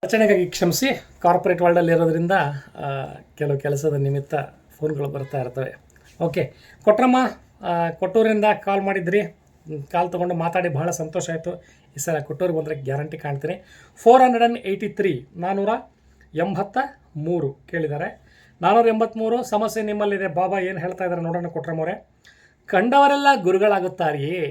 ರಚನೆಗಾಗಿ ಕ್ಷಮಿಸಿ. ಕಾರ್ಪೊರೇಟ್ ವರ್ಲ್ಡಲ್ಲಿ ಇರೋದ್ರಿಂದ ಕೆಲವು ಕೆಲಸದ ನಿಮಿತ್ತ ಫೋನ್ಗಳು ಬರ್ತಾ ಇರ್ತವೆ. ಓಕೆ, ಕೊಟ್ರಮ್ಮ ಕೊಟ್ಟೂರಿಂದ ಕಾಲ್ ಮಾಡಿದ್ರಿ. ಕಾಲ್ ತೊಗೊಂಡು ಮಾತಾಡಿ ಭಾಳ ಸಂತೋಷ ಆಯಿತು. ಈ ಸಲ ಕೊಟ್ಟೂರಿಗೆ ಬಂದರೆ ಗ್ಯಾರಂಟಿ ಕಾಣ್ತೀನಿ. 483 483 ಕೇಳಿದ್ದಾರೆ. 483 ಸಮಸ್ಯೆ ನಿಮ್ಮಲ್ಲಿದೆ. ಬಾಬಾ ಏನು ಹೇಳ್ತಾ ಇದ್ದಾರೆ ನೋಡೋಣ ಕೊಟ್ರಮ್ಮವರೇ. ಕಂಡವರೆಲ್ಲ ಗುರುಗಳಾಗುತ್ತಾರೆಯೇ,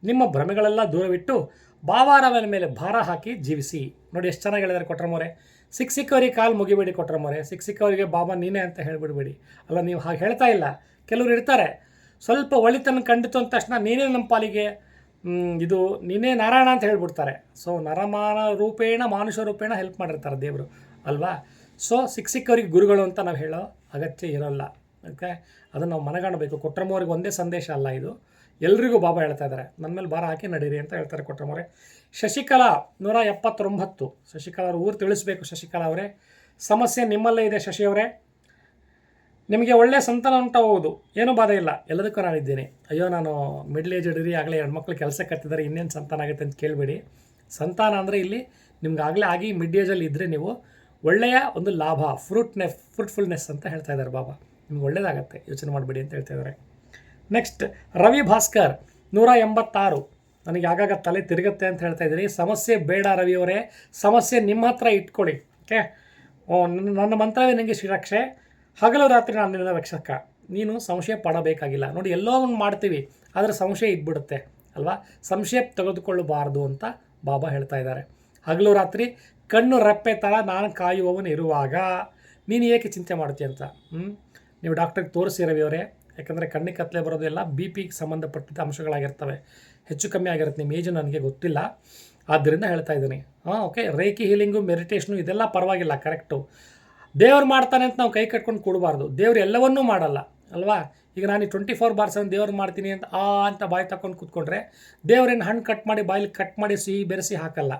ನಿಮ್ಮ ಭ್ರಮೆಗಳೆಲ್ಲ ದೂರವಿಟ್ಟು ಬಾಬಾರವನ ಮೇಲೆ ಭಾರ ಹಾಕಿ ಜೀವಿಸಿ. ನೋಡಿ ಎಷ್ಟು ಚೆನ್ನಾಗಿ ಹೇಳಿದ್ದಾರೆ ಕೊಟ್ರಮ್ಮವರೇ. ಸಿಕ್ಕವರಿಗೆ ಕಾಲು ಮುಗಿಬೇಡಿ ಕೊಟ್ರಮ್ಮವರೇ. ಸಿಕ್ಕವರಿಗೆ ಬಾಬಾ ನೀನೇ ಅಂತ ಹೇಳಿಬಿಡ್ಬೇಡಿ. ಅಲ್ಲ, ನೀವು ಹಾಗೆ ಹೇಳ್ತಾ ಇಲ್ಲ. ಕೆಲವರು ಇರ್ತಾರೆ, ಸ್ವಲ್ಪ ಒಳಿತನ್ನು ಕಂಡಿತು ಅಂದ ತಕ್ಷಣ ನೀನೇ ನಮ್ಮ ಪಾಲಿಗೆ ಇದು ನೀನೇ ನಾರಾಯಣ ಅಂತ ಹೇಳ್ಬಿಡ್ತಾರೆ. ಸೊ ನರಮಾನ ರೂಪೇಣ ಮಾನುಷ ರೂಪೇಣ ಹೆಲ್ಪ್ ಮಾಡಿರ್ತಾರೆ ದೇವರು ಅಲ್ವಾ. ಸೊ ಸಿಕ್ಕವರಿಗೆ ಗುರುಗಳು ಅಂತ ನಾವು ಹೇಳೋ ಅಗತ್ಯ ಇರೋಲ್ಲ. ಓಕೆ, ಅದನ್ನು ನಾವು ಮನಗಾಣಬೇಕು. ಕೊಟ್ರಮ್ಮವ್ರಿಗೆ ಒಂದೇ ಸಂದೇಶ ಅಲ್ಲ ಇದು, ಎಲ್ರಿಗೂ ಬಾಬಾ ಹೇಳ್ತಾ ಇದ್ದಾರೆ. ನನ್ನ ಮೇಲೆ ಭಾರ ಹಾಕಿ ನಡೀರಿ ಅಂತ ಹೇಳ್ತಾರೆ ಕೊಟ್ರಮ್ಮವ್ರೆ. ಶಶಿಕಲಾ 179. ಶಶಿಕಲಾ ಅವ್ರ ಊರು ತಿಳಿಸ್ಬೇಕು. ಶಶಿಕಲಾ ಅವರೇ, ಸಮಸ್ಯೆ ನಿಮ್ಮಲ್ಲೇ ಇದೆ. ಶಶಿಯವರೇ, ನಿಮಗೆ ಒಳ್ಳೆಯ ಸಂತಾನ ಉಂಟಾಗುವುದು, ಏನೂ ಬಾಧೆ ಇಲ್ಲ. ಎಲ್ಲದಕ್ಕೂ ನಾನಿದ್ದೀನಿ. ಅಯ್ಯೋ, ನಾನು ಮಿಡ್ಲ್ ಏಜ್ ಹಿಡಿರಿ, ಆಗಲೇ 2 ಮಕ್ಕಳು ಕೆಲಸ ಕತ್ತಿದ್ದಾರೆ, ಇನ್ನೇನು ಸಂತಾನ ಆಗುತ್ತೆ ಅಂತ ಕೇಳಬೇಡಿ. ಸಂತಾನ ಅಂದರೆ ಇಲ್ಲಿ ನಿಮ್ಗೆ ಆಗಲೇ ಆಗಿ ಮಿಡ್ ಏಜಲ್ಲಿ ಇದ್ದರೆ ನೀವು ಒಳ್ಳೆಯ ಒಂದು ಲಾಭ, ಫ್ರೂಟ್ಫುಲ್ನೆಸ್ ಅಂತ ಹೇಳ್ತಾ ಇದ್ದಾರೆ ಬಾಬಾ. ನಿಮ್ಗೆ ಒಳ್ಳೇದಾಗತ್ತೆ, ಯೋಚನೆ ಮಾಡಬೇಡಿ ಅಂತ ಹೇಳ್ತಾ ಇದ್ದಾರೆ. ನೆಕ್ಸ್ಟ್ ರವಿ ಭಾಸ್ಕರ್ 186. ನನಗೆ ಆಗಾಗ ತಲೆ ತಿರುಗುತ್ತೆ ಅಂತ ಹೇಳ್ತಾ ಇದ್ದೀರಿ. ಸಮಸ್ಯೆ ಬೇಡ ರವಿಯವರೇ, ಸಮಸ್ಯೆ ನಿಮ್ಮ ಹತ್ರ ಇಟ್ಕೊಳ್ಳಿ. ಓಕೆ, ನನ್ನ ಮಂತ್ರವೇ ನಿಮಗೆ ಶ್ರೀರಕ್ಷೆ, ಹಗಲು ರಾತ್ರಿ ನಾನು ನಿನ್ನ ರಕ್ಷಕ, ನೀನು ಸಂಶಯ ಪಡಬೇಕಾಗಿಲ್ಲ. ನೋಡಿ, ಎಲ್ಲೋ ಒಂದು ಮಾಡ್ತೀವಿ, ಆದರೆ ಸಂಶಯ ಇದ್ಬಿಡುತ್ತೆ ಅಲ್ವಾ. ಸಂಶಯ ತೆಗೆದುಕೊಳ್ಳಬಾರ್ದು ಅಂತ ಬಾಬಾ ಹೇಳ್ತಾ ಇದ್ದಾರೆ. ಹಗಲು ರಾತ್ರಿ ಕಣ್ಣು ರೆಪ್ಪೆ ಥರ ನಾನು ಕಾಯುವವನು ಇರುವಾಗ ನೀನು ಏಕೆ ಚಿಂತೆ ಮಾಡ್ತೀಯ ಅಂತ. ನೀವು ಡಾಕ್ಟ್ರಿಗೆ ತೋರಿಸಿ ರವಿಯವರೇ. ಯಾಕಂದರೆ ಕಣ್ಣಿಗೆ ಕತ್ತಲೆ ಬರೋದು ಎಲ್ಲ BP ಸಂಬಂಧಪಟ್ಟಿದ್ದ ಅಂಶಗಳಾಗಿರ್ತವೆ. ಹೆಚ್ಚು ಕಮ್ಮಿ ಆಗಿರುತ್ತೆ. ನಿಮ್ಮ ಏಜು ನನಗೆ ಗೊತ್ತಿಲ್ಲ, ಆದ್ದರಿಂದ ಹೇಳ್ತಾ ಇದ್ದೀನಿ. ಓಕೆ, ರೇಖಿ ಹೀಲಿಂಗು, ಮೆಡಿಟೇಷನು ಇದೆಲ್ಲ ಪರವಾಗಿಲ್ಲ, ಕರೆಕ್ಟು. ದೇವ್ರು ಮಾಡ್ತಾನೆ ಅಂತ ನಾವು ಕೈ ಕಟ್ಕೊಂಡು ಕೊಡಬಾರ್ದು. ದೇವ್ರು ಎಲ್ಲವನ್ನೂ ಮಾಡಲ್ಲ ಅಲ್ವಾ. ಈಗ ನಾನು 24/7 ದೇವ್ರು ಮಾಡ್ತೀನಿ ಅಂತ ಬಾಯಿ ತಗೊಂಡು ಕೂತ್ಕೊಂಡ್ರೆ ದೇವ್ರೇನು ಹಣ್ಣು ಕಟ್ ಮಾಡಿ ಬಾಯಲ್ಲಿ ಕಟ್ ಮಾಡಿ ಸಿಹಿ ಬೆರೆಸಿ ಹಾಕಲ್ಲ.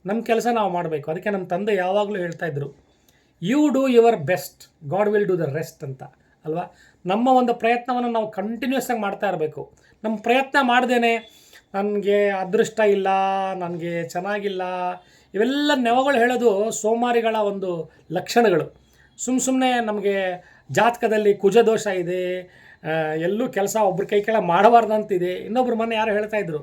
ನಮ್ಮ ಕೆಲಸ ನಾವು ಮಾಡಬೇಕು. ಅದಕ್ಕೆ ನಮ್ಮ ತಂದೆ ಯಾವಾಗಲೂ ಹೇಳ್ತಾಯಿದ್ರು, you do your best, God will do the rest ಅಂತ ಅಲ್ವಾ. ನಮ್ಮ ಒಂದು ಪ್ರಯತ್ನವನ್ನು ನಾವು ಕಂಟಿನ್ಯೂಸ್ ಆಗಿ ಮಾಡ್ತಾ ಇರಬೇಕು. ನಮ್ಮ ಪ್ರಯತ್ನ ಮಾಡ್ದೇನೆ ನನಗೆ ಅದೃಷ್ಟ ಇಲ್ಲ, ನನಗೆ ಚೆನ್ನಾಗಿಲ್ಲ, ಇವೆಲ್ಲ ನೆವಗಳು ಹೇಳೋದು ಸೋಮಾರಿಗಳ ಒಂದು ಲಕ್ಷಣಗಳು. ಸುಮ್ಮನೆ ನಮಗೆ ಜಾತಕದಲ್ಲಿ ಕುಜದೋಷ ಇದೆ, ಎಲ್ಲೂ ಕೆಲಸ ಒಬ್ರ ಕೈ ಕೆಳಗೆ ಮಾಡಬಾರ್ದಂತಿದೆ. ಇನ್ನೊಬ್ರು ಮೊನ್ನೆ ಯಾರು ಹೇಳ್ತಾಯಿದ್ರು,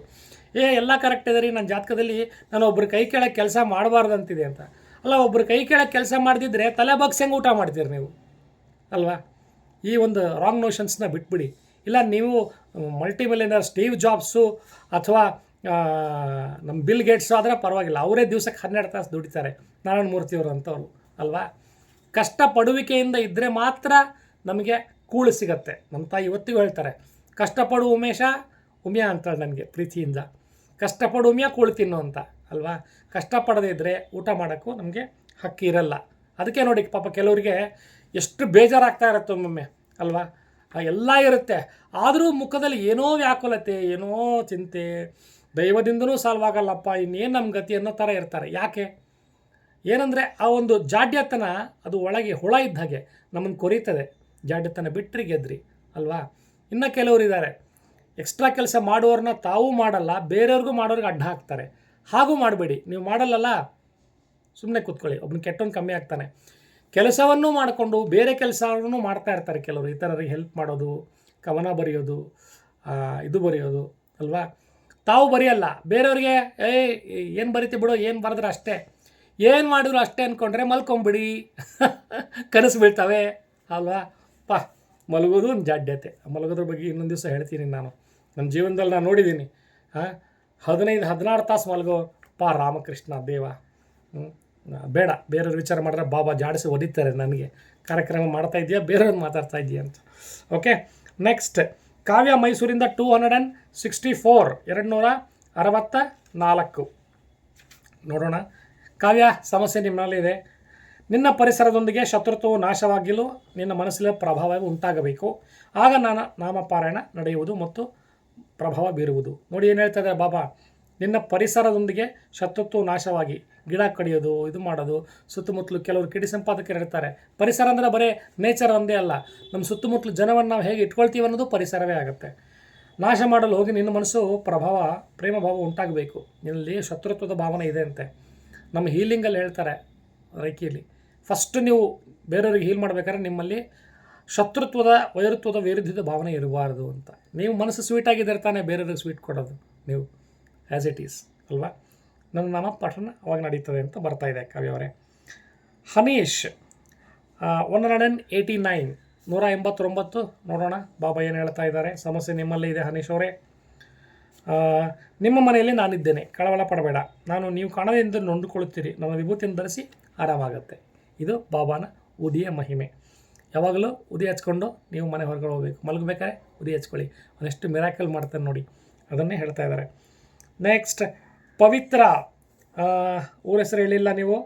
ಎಲ್ಲ ಕರೆಕ್ಟ್ ಇದೆ ರೀ, ನನ್ನ ಜಾತಕದಲ್ಲಿ ನಾನು ಒಬ್ರ ಕೈ ಕೆಳಗೆ ಕೆಲಸ ಮಾಡಬಾರ್ದಂತಿದೆ ಅಂತ. ಅಲ್ಲ, ಒಬ್ರು ಕೈ ಕೆಳಗೆ ಕೆಲಸ ಮಾಡದಿದ್ದರೆ ತಲೆ ಬಗ್ಸಂಗೆ ಊಟ ಮಾಡ್ತೀರಿ ನೀವು ಅಲ್ವಾ. ಈ ಒಂದು ರಾಂಗ್ ನೋಷನ್ಸ್ನ ಬಿಟ್ಬಿಡಿ. ಇಲ್ಲ, ನೀವು ಮಲ್ಟಿಮಿಲಿಯನರ್ ಸ್ಟೀವ್ ಜಾಬ್ಸು ಅಥವಾ ನಮ್ಮ ಬಿಲ್ ಗೇಟ್ಸು ಆದರೆ ಪರವಾಗಿಲ್ಲ, ಅವರೇ ದಿವಸಕ್ಕೆ 12 ತಾಸು ದುಡಿತಾರೆ, ನಾರಾಯಣ ಮೂರ್ತಿಯವರು ಅಂಥವ್ರು ಅಲ್ವಾ. ಕಷ್ಟಪಡುವಿಕೆಯಿಂದ ಇದ್ದರೆ ಮಾತ್ರ ನಮಗೆ ಕೂಳು ಸಿಗತ್ತೆ. ನಮ್ಮ ತಾಯಿ ಇವತ್ತಿಗೂ ಹೇಳ್ತಾರೆ, ಕಷ್ಟಪಡು ಉಮ್ಯಾ ಅಂತಾಳೆ ನನಗೆ ಪ್ರೀತಿಯಿಂದ. ಕಷ್ಟಪಡು ಉಮ್ಯಾ ಕೂಳು ತಿನ್ನು ಅಂತ ಅಲ್ವಾ. ಕಷ್ಟಪಡದೇ ಇದ್ದರೆ ಊಟ ಮಾಡೋಕ್ಕೂ ನಮಗೆ ಹಕ್ಕಿ ಇರಲ್ಲ. ಅದಕ್ಕೆ ನೋಡಿ ಪಾಪ ಕೆಲವರಿಗೆ ಎಷ್ಟು ಬೇಜಾರಾಗ್ತಾ ಇರುತ್ತೆ ಒಮ್ಮೊಮ್ಮೆ ಅಲ್ವಾ. ಎಲ್ಲ ಇರುತ್ತೆ, ಆದರೂ ಮುಖದಲ್ಲಿ ಏನೋ ವ್ಯಾಕುಲತೆ, ಏನೋ ಚಿಂತೆ, ದೈವದಿಂದನೂ ಸಾಲ್ವ್ ಆಗಲ್ಲಪ್ಪ, ಇನ್ನೇನು ನಮ್ಮ ಗತಿ ಅನ್ನೋ ಥರ ಇರ್ತಾರೆ. ಯಾಕೆ? ಏನಂದರೆ ಆ ಒಂದು ಜಾಡ್ಯತನ ಅದು ಒಳಗೆ ಹುಳ ಇದ್ದ ಹಾಗೆ ನಮ್ಮನ್ನು ಕೊರೀತದೆ. ಜಾಡ್ಯತನ ಬಿಟ್ಟರೆ ಗೆದ್ರಿ ಅಲ್ವಾ. ಇನ್ನು ಕೆಲವರು ಇದ್ದಾರೆ, ಎಕ್ಸ್ಟ್ರಾ ಕೆಲಸ ಮಾಡುವವ್ರನ್ನ ತಾವೂ ಮಾಡಲ್ಲ, ಬೇರೆಯವ್ರಿಗೂ ಮಾಡೋರಿಗೆ ಅಡ್ಡ ಹಾಕ್ತಾರೆ. ಹಾಗೂ ಮಾಡಬೇಡಿ. ನೀವು ಮಾಡಲ್ಲಲ್ಲ, ಸುಮ್ಮನೆ ಕೂತ್ಕೊಳ್ಳಿ. ಒಬ್ಬನ ಕೆಟ್ಟವನು ಕಮ್ಮಿ ಆಗ್ತಾನೆ. ಕೆಲಸವನ್ನೂ ಮಾಡಿಕೊಂಡು ಬೇರೆ ಕೆಲಸವನ್ನು ಮಾಡ್ತಾ ಇರ್ತಾರೆ ಕೆಲವರು. ಇತರರಿಗೆ ಹೆಲ್ಪ್ ಮಾಡೋದು, ಕವನ ಬರೆಯೋದು, ಇದು ಬರೆಯೋದು ಅಲ್ವಾ. ತಾವು ಬರೆಯಲ್ಲ, ಬೇರೆಯವ್ರಿಗೆ ಏನು ಬರಿತಿ ಬಿಡು, ಏನು ಬರೆದ್ರೆ ಅಷ್ಟೇ, ಏನು ಮಾಡಿದ್ರು ಅಷ್ಟೇ ಅಂದ್ಕೊಂಡ್ರೆ ಮಲ್ಕೊಂಬಿಡಿ, ಕನಸು ಬೀಳ್ತವೆ ಅಲ್ವಾ. ಮಲಗೋದು ಒಂದು ಜಾಡ್ಯತೆ. ಮಲಗೋದ್ರ ಬಗ್ಗೆ ಇನ್ನೊಂದು ದಿವಸ ಹೇಳ್ತೀನಿ. ನಾನು ನನ್ನ ಜೀವನದಲ್ಲಿ ನಾನು ನೋಡಿದ್ದೀನಿ. 15-16 ತಾಸು ಮಲಗೋ ರಾಮಕೃಷ್ಣ ದೇವ. ಬೇಡ, ಬೇರೆಯವ್ರ ವಿಚಾರ ಮಾಡಿದ್ರೆ ಬಾಬಾ ಜಾಡಿಸಿ ಒದಿತಾರೆ ನನಗೆ. ಕಾರ್ಯಕ್ರಮ ಮಾಡ್ತಾ ಇದೆಯಾ, ಬೇರೆಯವ್ರು ಮಾತಾಡ್ತಾ ಇದೆಯಾ ಅಂತ. ಓಕೆ, ನೆಕ್ಸ್ಟ್ ಕಾವ್ಯ ಮೈಸೂರಿಂದ 264 264 ನೋಡೋಣ. ಕಾವ್ಯ, ಸಮಸ್ಯೆ ನಿಮ್ಮಲ್ಲಿದೆ. ನಿನ್ನ ಪರಿಸರದೊಂದಿಗೆ ಶತ್ರುತ್ವವು ನಾಶವಾಗಿಲು ನಿನ್ನ ಮನಸ್ಸಿನ ಪ್ರಭಾವ ಉಂಟಾಗಬೇಕು. ಆಗ ನಾಮಪಾರಾಯಣ ನಡೆಯುವುದು ಮತ್ತು ಪ್ರಭಾವ ಬೀರುವುದು. ನೋಡಿ ಏನು ಹೇಳ್ತಾ ಇದ್ದಾರೆ ಬಾಬಾ. ನಿನ್ನ ಪರಿಸರದೊಂದಿಗೆ ಶತ್ರುತ್ವವು ನಾಶವಾಗಿ, ಗಿಡ ಕಡಿಯೋದು, ಇದು ಮಾಡೋದು, ಸುತ್ತಮುತ್ತಲು ಕೆಲವರು ಕಿಡಿ ಸಂಪಾದಕರು ಇರ್ತಾರೆ. ಪರಿಸರ ಅಂದರೆ ಬರೀ ನೇಚರ್ ಒಂದೇ ಅಲ್ಲ, ನಮ್ಮ ಸುತ್ತಮುತ್ತಲು ಜನವನ್ನು ನಾವು ಹೇಗೆ ಇಟ್ಕೊಳ್ತೀವಿ ಅನ್ನೋದು ಪರಿಸರವೇ ಆಗುತ್ತೆ. ನಾಶ ಮಾಡಲು ಹೋಗಿ ನಿನ್ನ ಮನಸ್ಸು ಪ್ರೇಮ ಭಾವ ಉಂಟಾಗಬೇಕು. ನಿನ್ನಲ್ಲಿ ಶತ್ರುತ್ವದ ಭಾವನೆ ಇದೆ ಅಂತೆ. ನಮ್ಮ ಹೀಲಿಂಗಲ್ಲಿ ಹೇಳ್ತಾರೆ ರೈಕಿಯಲ್ಲಿ, ಫಸ್ಟ್ ನೀವು ಬೇರೆಯವ್ರಿಗೆ ಹೀಲ್ ಮಾಡ್ಬೇಕಾದ್ರೆ ನಿಮ್ಮಲ್ಲಿ ಶತ್ರುತ್ವದ ವೈರುತ್ವದ ವಿರುದ್ಧದ ಭಾವನೆ ಇರಬಾರ್ದು ಅಂತ. ನೀವು ಮನಸ್ಸು ಸ್ವೀಟಾಗಿದ್ದರೆ ತಾನೇ ಬೇರೆಯವ್ರಿಗೆ ಸ್ವೀಟ್ ಕೊಡೋದು ನೀವು, ಆ್ಯಸ್ ಇಟ್ ಈಸ್ ಅಲ್ವಾ. ನನ್ನ ನಾಮ ಪಠಣ ಅವಾಗ ನಡೀತದೆ ಅಂತ ಬರ್ತಾಯಿದೆ ಕಾವ್ಯವರೇ. ಹನೀಶ್ 189 189 ನೋಡೋಣ ಬಾಬಾ ಏನು ಹೇಳ್ತಾ ಇದ್ದಾರೆ. ಸಮಸ್ಯೆ ನಿಮ್ಮಲ್ಲೇ ಇದೆ ಹನೀಶ್ ಅವರೇ. ನಿಮ್ಮ ಮನೆಯಲ್ಲಿ ನಾನಿದ್ದೇನೆ, ಕಳವಳ ಪಡಬೇಡ. ನೀವು ಕಾಣದಿಂದ ನೊಂದುಕೊಳ್ಳುತ್ತೀರಿ, ನನ್ನ ವಿಭೂತಿಯನ್ನು ಧರಿಸಿ ಆರಾಮಾಗುತ್ತೆ. ಇದು ಬಾಬಾನ ಉದಿಯ ಮಹಿಮೆ. ಯಾವಾಗಲೂ ಉದಿ ಹಚ್ಕೊಂಡು ನೀವು ಮನೆ ಹೊರಗಡೆ ಹೋಗಬೇಕು, ಮಲಗಬೇಕಾದ್ರೆ ಉದಿ ಹಚ್ಕೊಳ್ಳಿ. ಅವನೆಷ್ಟು ಮಿರಾಕಲ್ ಮಾಡ್ತಾನೆ ನೋಡಿ, ಅದನ್ನೇ ಹೇಳ್ತಾ ಇದ್ದಾರೆ. ನೆಕ್ಸ್ಟ್ ಪವಿತ್ರ, ಊರ ಹೆಸರು ಹೇಳಿಲ್ಲ ನೀವು.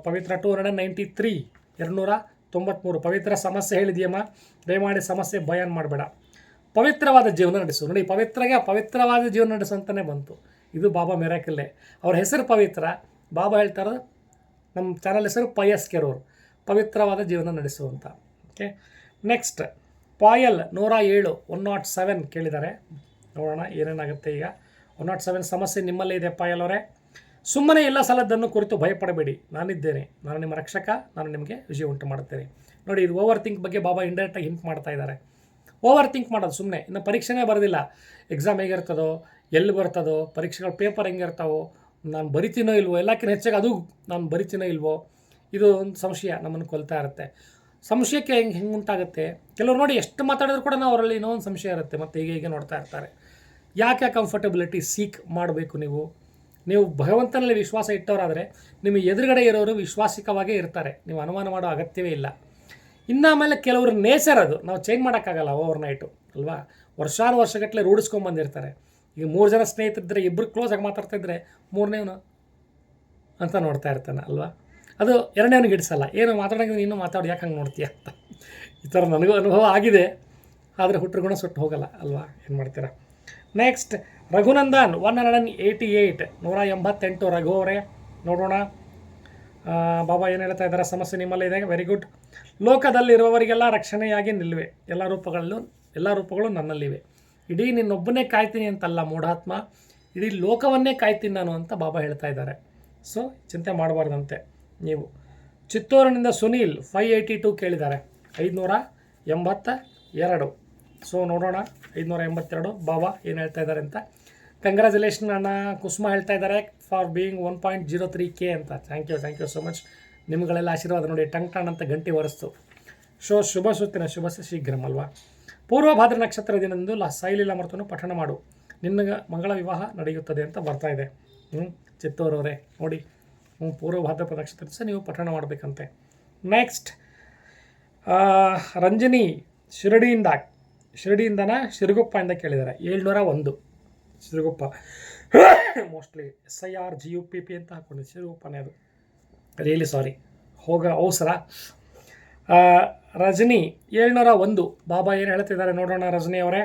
ಪವಿತ್ರ 293 293. ಪವಿತ್ರ ಸಮಸ್ಯೆ ಹೇಳಿದೆಯಮ್ಮ, ದಯಮಾಡಿ ಸಮಸ್ಯೆ ಭಯಾನ್ ಮಾಡಬೇಡ, ಪವಿತ್ರವಾದ ಜೀವನ ನಡೆಸು. ನೋಡಿ ಪವಿತ್ರವಾದ ಜೀವನ ನಡೆಸು ಅಂತಲೇ ಬಂತು. ಇದು ಬಾಬಾ ಮಿರಾಕಲ್ಲೇ. ಅವ್ರ ಹೆಸರು ಪವಿತ್ರ. ಬಾಬಾ ಹೇಳ್ತಾರೆ, ನಮ್ಮ ಚಾನಲ್ ಹೆಸರು ಪಯಸ್ ಕೆರೋರು, ಪವಿತ್ರವಾದ ಜೀವನ ನಡೆಸು ಅಂತ. ಓಕೆ. ನೆಕ್ಸ್ಟ್ ಪಾಯಲ್ 107 107 ಕೇಳಿದ್ದಾರೆ. ನೋಡೋಣ ಏನೇನಾಗುತ್ತೆ ಈಗ. 107 ಸಮಸ್ಯೆ ನಿಮ್ಮಲ್ಲೇ ಇದೆ ಪಾಯಲ್ ಅವರೇ. ಸುಮ್ಮನೆ ಎಲ್ಲ ಸಲದ್ದನ್ನು ಕುರಿತು ಭಯಪಡಬೇಡಿ, ನಾನಿದ್ದೇನೆ, ನಾನು ನಿಮ್ಮ ರಕ್ಷಕ, ನಾನು ನಿಮಗೆ ವಿಜಯ ಉಂಟು ಮಾಡುತ್ತೇನೆ. ನೋಡಿ, ಇದು ಓವರ್ ಥಿಂಕ್ ಬಗ್ಗೆ ಬಾಬಾ ಇಂಡೈರೆಕ್ಟಾಗಿ ಹಿಂಟ್ ಮಾಡ್ತಾ ಇದ್ದಾರೆ. ಓವರ್ ಥಿಂಕ್ ಮಾಡೋದು ಸುಮ್ಮನೆ, ಇನ್ನು ಪರೀಕ್ಷೆನೇ ಬರೋದಿಲ್ಲ, ಎಕ್ಸಾಮ್ ಹೇಗಿರ್ತದೋ, ಎಲ್ಲಿ ಬರ್ತದೋ, ಪರೀಕ್ಷೆಗಳ ಪೇಪರ್ ಹೆಂಗಿರ್ತಾವೋ, ನಾನು ಬರಿತೀನೋ ಇಲ್ವೋ, ಎಲ್ಲಕ್ಕಿಂತ ಹೆಚ್ಚಾಗಿ ಅದು ನಾನು ಬರಿತೀನೋ ಇಲ್ವೋ, ಇದು ಒಂದು ಸಂಶಯ ನಮ್ಮನ್ನು ಕೊಲ್ತಾ ಇರುತ್ತೆ. ಸಂಶಯಕ್ಕೆ ಹೆಂಗೆ ಉಂಟಾಗುತ್ತೆ, ಕೆಲವರು ನೋಡಿ ಎಷ್ಟು ಮಾತಾಡಿದ್ರು ಕೂಡ ನಾವು ಅವರಲ್ಲಿ ಇನ್ನೂ ಒಂದು ಸಂಶಯ ಇರುತ್ತೆ, ಮತ್ತು ಹೀಗೆ ನೋಡ್ತಾ ಇರ್ತಾರೆ. ಯಾಕೆ ಕಂಫರ್ಟಬಿಲಿಟಿ ಸೀಕ್ ಮಾಡಬೇಕು? ನೀವು ಭಗವಂತನಲ್ಲಿ ವಿಶ್ವಾಸ ಇಟ್ಟವರಾದರೆ ನಿಮ್ಮ ಎದುರುಗಡೆ ಇರೋರು ವಿಶ್ವಾಸಿಕವಾಗೇ ಇರ್ತಾರೆ, ನೀವು ಅನುಮಾನ ಮಾಡೋ ಅಗತ್ಯವೇ ಇಲ್ಲ. ಇನ್ನು ಆಮೇಲೆ ಕೆಲವರು ನೇಚರ್ ಅದು ನಾವು ಚೇಂಜ್ ಮಾಡೋಕ್ಕಾಗಲ್ಲ ಓವರ್ ನೈಟು ಅಲ್ವಾ. ವರ್ಷಗಟ್ಟಲೆ ರೂಢಿಸ್ಕೊಂಡ್ಬಂದಿರ್ತಾರೆ. ಈಗ 3 ಜನ ಸ್ನೇಹಿತರಿದ್ದರೆ ಇಬ್ಬರು ಕ್ಲೋಸಾಗಿ ಮಾತಾಡ್ತಾಯಿದ್ರೆ 3ನೇವನು ಅಂತ ನೋಡ್ತಾ ಇರ್ತಾನೆ ಅಲ್ವಾ. ಅದು 2ನೇವನಿಗೆ ಇಡಿಸಲ್ಲ, ಏನು ಮಾತಾಡೋಂಗಿದ್ರೆ ನೀನು ಮಾತಾಡಿ, ಯಾಕೆ ಹಂಗೆ ನೋಡ್ತೀಯ ಅಂತ. ಈ ಥರ ನನಗೂ ಅನುಭವ ಆಗಿದೆ, ಆದರೆ ಹುಟ್ಟರು ಗುಣ ಸುಟ್ಟು ಹೋಗಲ್ಲ ಅಲ್ವಾ, ಏನು ಮಾಡ್ತೀರಾ. ನೆಕ್ಸ್ಟ್ ರಘುನಂದನ್ 188 188 ರಘು ಅವರೇ. ನೋಡೋಣ ಬಾಬಾ ಏನು ಹೇಳ್ತಾ ಇದ್ದಾರೆ. ಸಮಸ್ಯೆ ನಿಮ್ಮಲ್ಲೇ ಇದೆ, ವೆರಿ ಗುಡ್. ಲೋಕದಲ್ಲಿರುವವರಿಗೆಲ್ಲ ರಕ್ಷಣೆಯಾಗಿ ನಿಲ್ಲುವೆ, ಎಲ್ಲ ರೂಪಗಳು ನನ್ನಲ್ಲಿವೆ. ಇಡೀ ನಿನ್ನೊಬ್ಬನೇ ಕಾಯ್ತೀನಿ ಅಂತಲ್ಲ ಮೂಢಾತ್ಮ, ಇಡೀ ಲೋಕವನ್ನೇ ಕಾಯ್ತೀನಿ ನಾನು ಅಂತ ಬಾಬಾ ಹೇಳ್ತಾ ಇದ್ದಾರೆ. ಸೊ ಚಿಂತೆ ಮಾಡಬಾರ್ದಂತೆ ನೀವು. ಚಿತ್ತೂರಿನಿಂದ ಸುನೀಲ್ 582 ಕೇಳಿದ್ದಾರೆ, 582. ಸೊ ನೋಡೋಣ 582 ಬಾಬಾ ಏನು ಹೇಳ್ತಾ ಇದ್ದಾರೆ ಅಂತ. ಕಂಗ್ರ್ಯಾಚುಲೇಷನ್ ಅಣ್ಣ. ಕುಸುಮ ಹೇಳ್ತಾ ಇದ್ದಾರೆ ಫಾರ್ ಬೀಯಿಂಗ್ 1.03K ಅಂತ. Thank you so much. ನಿಮ್ಗಳೆಲ್ಲ ಆಶೀರ್ವಾದ ನೋಡಿ, ಟಂಗ್ ಅಂತ ಗಂಟೆ ಒರೆಸ್ತು. ಶುಭ ಸುತ್ತಿನ ಶುಭ ಶೀಘ್ರಂ ಅಲ್ವಾ. ಪೂರ್ವಭಾದ್ರ ನಕ್ಷತ್ರ ದಿನದಂದು ಸಾಯಿಲಿಲ್ಲ ಮರ್ತನು ಪಠಣ ಮಾಡು, ನಿನ್ನ ಮಂಗಳ ವಿವಾಹ ನಡೆಯುತ್ತದೆ ಅಂತ ಬರ್ತಾ ಇದೆ. ಚಿತ್ತೂರವರೇ ನೋಡಿ, ಪೂರ್ವಭಾದ್ರಪದ ನಕ್ಷತ್ರ ದಿವಸ ನೀವು ಪಠಣ ಮಾಡಬೇಕಂತೆ. ನೆಕ್ಸ್ಟ್ ರಂಜನಿ ಶಿರಡಿಯಿಂದನ ಶಿರಗುಪ್ಪದಿಂದ ಕೇಳಿದ್ದಾರೆ. 701 ಶಿರಗುಪ್ಪ, ಮೋಸ್ಟ್ಲಿ SIR GUPP ಅಂತ ಹಾಕ್ಕೊಂಡಿದ್ದು, ಶಿರಗುಪ್ಪನೇ ಅದು. ರಿಯಲಿ ಸಾರಿ, ಅವಸರ. ರಜನಿ 701 ಬಾಬಾ ಏನು ಹೇಳ್ತಿದ್ದಾರೆ ನೋಡೋಣ. ರಜನಿ ಅವರೇ,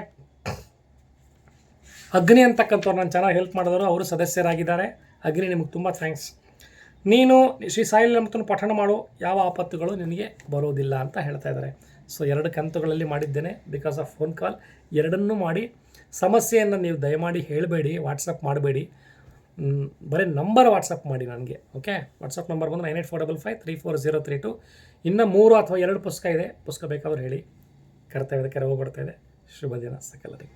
ಅಗ್ನಿ ಅಂತಕ್ಕಂಥವ್ರು ನನ್ನ ಚೆನ್ನಾಗಿ ಹೆಲ್ಪ್ ಮಾಡಿದವರು, ಅವರು ಸದಸ್ಯರಾಗಿದ್ದಾರೆ. ಅಗ್ನಿ ನಿಮಗೆ ತುಂಬ ಥ್ಯಾಂಕ್ಸ್. ನೀನು ಶ್ರೀ ಸಾಯಿಲಮತನ ಪಠಣ ಮಾಡು, ಯಾವ ಆಪತ್ತುಗಳು ನಿನಗೆ ಬರೋದಿಲ್ಲ ಅಂತ ಹೇಳ್ತಾ ಇದ್ದಾರೆ. ಸೊ 2 ಕಂತುಗಳಲ್ಲಿ ಮಾಡಿದ್ದೇನೆ ಬಿಕಾಸ್ ಆಫ್ ಫೋನ್ ಕಾಲ್. 2ನ್ನೂ ಮಾಡಿ ಸಮಸ್ಯೆಯನ್ನು ನೀವು ದಯಮಾಡಿ ಹೇಳಬೇಡಿ, ವಾಟ್ಸಪ್ ಮಾಡಬೇಡಿ, ಬರೀ ನಂಬರ್ ವಾಟ್ಸಪ್ ಮಾಡಿ ನನಗೆ. ಓಕೆ, ವಾಟ್ಸಪ್ ನಂಬರ್ ಬಂದು 9845534032. ಇನ್ನು 3 ಅಥವಾ 2 ಪುಸ್ತಕ ಇದೆ, ಪುಸ್ತಕ ಬೇಕಾದರೂ ಹೇಳಿ. ಕರ್ತವ್ಯದ ಕೆರೆ ಹೋಗ್ಬಿಡ್ತಾ ಇದೆ. ಶುಭ ದಿನ ಸಕಲರಿಗೆ.